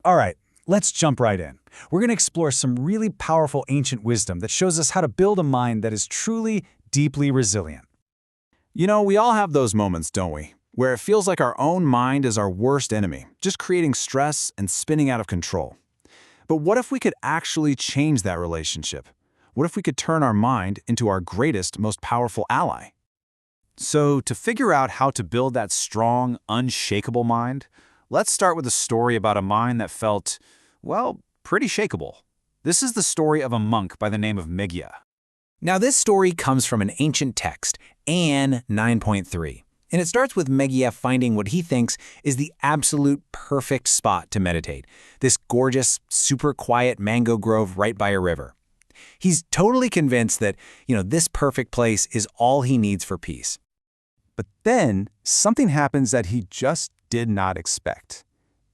All right, let's jump right in. We're going to explore some really powerful ancient wisdom that shows us how to build a mind that is truly, deeply resilient. You know, we all have those moments, don't we? Where it feels like our own mind is our worst enemy, just creating stress and spinning out of control. But what if we could actually change that relationship? What if we could turn our mind into our greatest, most powerful ally? So, to figure out how to build that strong, unshakable mind, let's start with a story about a mind that felt, well, pretty shakeable. This is the story of a monk by the name of Megya. Now, this story comes from an ancient text, AN 9.3, and it starts with Megya finding what he thinks is the absolute perfect spot to meditate, this gorgeous, super quiet mango grove right by a river. He's totally convinced that, this perfect place is all he needs for peace. But then, something happens that he just did not expect.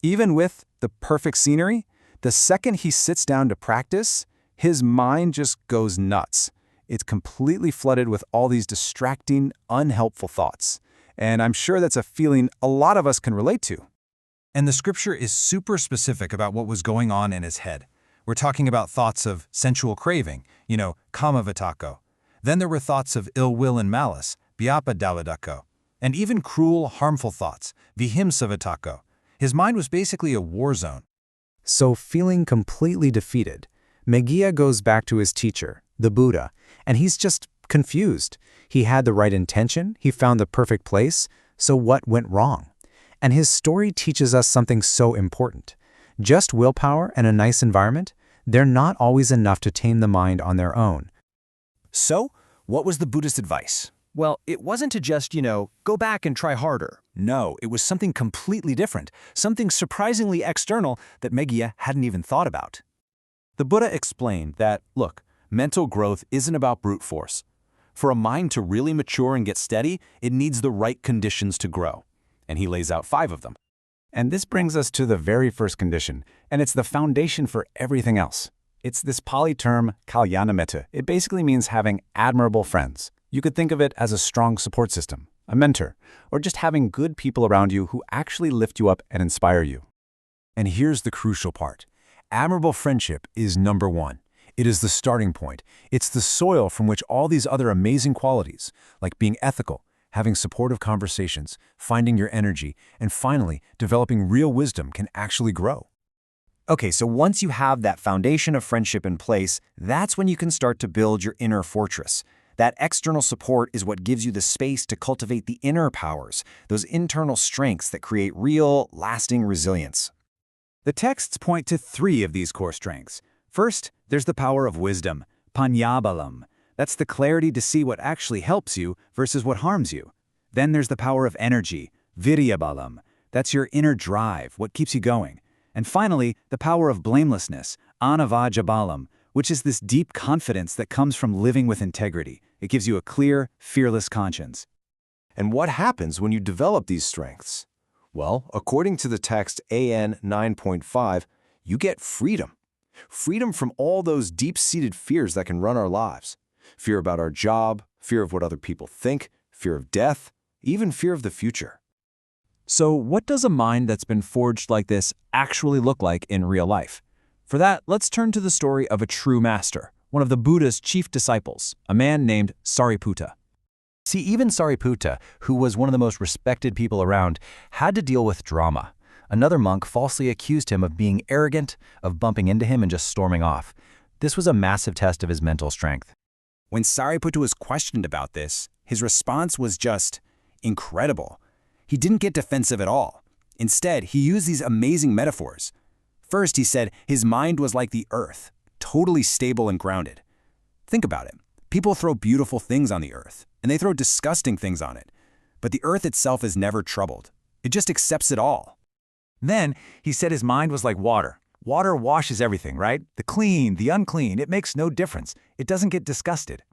Even with the perfect scenery, the second he sits down to practice, his mind just goes nuts. It's completely flooded with all these distracting, unhelpful thoughts. And I'm sure that's a feeling a lot of us can relate to. And the scripture is super specific about what was going on in his head. We're talking about thoughts of sensual craving, kama vitako. Then there were thoughts of ill will and malice, vyapa davidako. And even cruel, harmful thoughts, vihimsa vitako. His mind was basically a war zone. So, feeling completely defeated, Megya goes back to his teacher, the Buddha, and he's just confused. He had the right intention, he found the perfect place, so what went wrong? And his story teaches us something so important. Just willpower and a nice environment, they're not always enough to tame the mind on their own. So, what was the Buddhist advice? Well, it wasn't to just, go back and try harder. No, it was something completely different, something surprisingly external that Megya hadn't even thought about. The Buddha explained that, look, mental growth isn't about brute force. For a mind to really mature and get steady, it needs the right conditions to grow. And he lays out 5 of them. And this brings us to the very first condition, and it's the foundation for everything else. It's this Pali term, kalyanamitta. It basically means having admirable friends. You could think of it as a strong support system, a mentor, or just having good people around you who actually lift you up and inspire you. And here's the crucial part. Admirable friendship is number 1. It is the starting point. It's the soil from which all these other amazing qualities, like being ethical, having supportive conversations, finding your energy, and finally, developing real wisdom can actually grow. Okay, so once you have that foundation of friendship in place, that's when you can start to build your inner fortress. That external support is what gives you the space to cultivate the inner powers, those internal strengths that create real, lasting resilience. The texts point to 3 of these core strengths. First, there's the power of wisdom, panyabalam. That's the clarity to see what actually helps you versus what harms you. Then there's the power of energy, viryabalam. That's your inner drive, what keeps you going. And finally, the power of blamelessness, anavajabalam, which is this deep confidence that comes from living with integrity. It gives you a clear, fearless conscience. And what happens when you develop these strengths? Well, according to the text AN 9.5, you get freedom. Freedom from all those deep-seated fears that can run our lives. Fear about our job, fear of what other people think, fear of death, even fear of the future. So what does a mind that's been forged like this actually look like in real life? For that, let's turn to the story of a true master, one of the Buddha's chief disciples, a man named Sariputta. See, even Sariputta, who was one of the most respected people around, had to deal with drama. Another monk falsely accused him of being arrogant, of bumping into him and just storming off. This was a massive test of his mental strength. When Sariputta was questioned about this, his response was just incredible. He didn't get defensive at all. Instead, he used these amazing metaphors. First, he said his mind was like the earth, totally stable and grounded. Think about it. People throw beautiful things on the earth, and they throw disgusting things on it. But the earth itself is never troubled. It just accepts it all. Then, he said his mind was like water. Water washes everything, right? The clean, the unclean, it makes no difference. It doesn't get disgusted.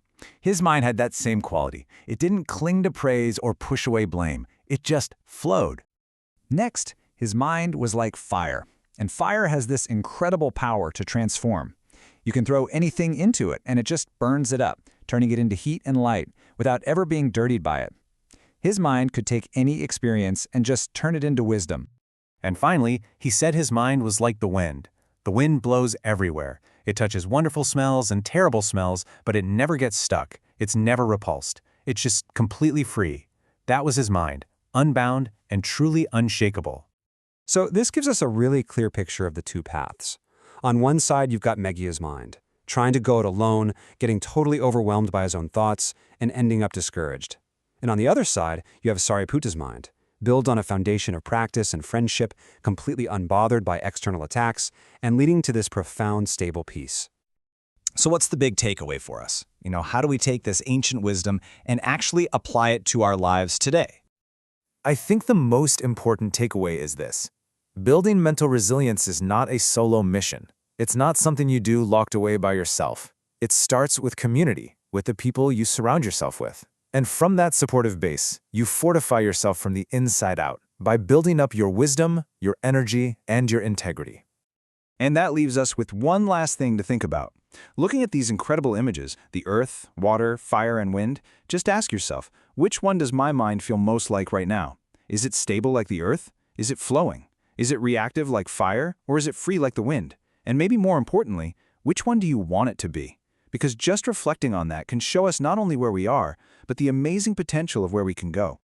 His mind had that same quality. It didn't cling to praise or push away blame. It just flowed. Next, his mind was like fire. And fire has this incredible power to transform. You can throw anything into it, and it just burns it up, turning it into heat and light without ever being dirtied by it. His mind could take any experience and just turn it into wisdom. And finally, he said his mind was like the wind. The wind blows everywhere. It touches wonderful smells and terrible smells, but it never gets stuck. It's never repulsed. It's just completely free. That was his mind, unbound and truly unshakable. So this gives us a really clear picture of the two paths. On one side, you've got Meghia's mind, trying to go it alone, getting totally overwhelmed by his own thoughts, and ending up discouraged. And on the other side, you have Sariputta's mind, built on a foundation of practice and friendship, completely unbothered by external attacks, and leading to this profound, stable peace. So what's the big takeaway for us? How do we take this ancient wisdom and actually apply it to our lives today? I think the most important takeaway is this. Building mental resilience is not a solo mission. It's not something you do locked away by yourself. It starts with community, with the people you surround yourself with. And from that supportive base, you fortify yourself from the inside out by building up your wisdom, your energy, and your integrity. And that leaves us with one last thing to think about. Looking at these incredible images, the earth, water, fire, and wind, just ask yourself, which one does my mind feel most like right now? Is it stable like the earth? Is it flowing? Is it reactive like fire? Or is it free like the wind? And maybe more importantly, which one do you want it to be? Because just reflecting on that can show us not only where we are, but the amazing potential of where we can go.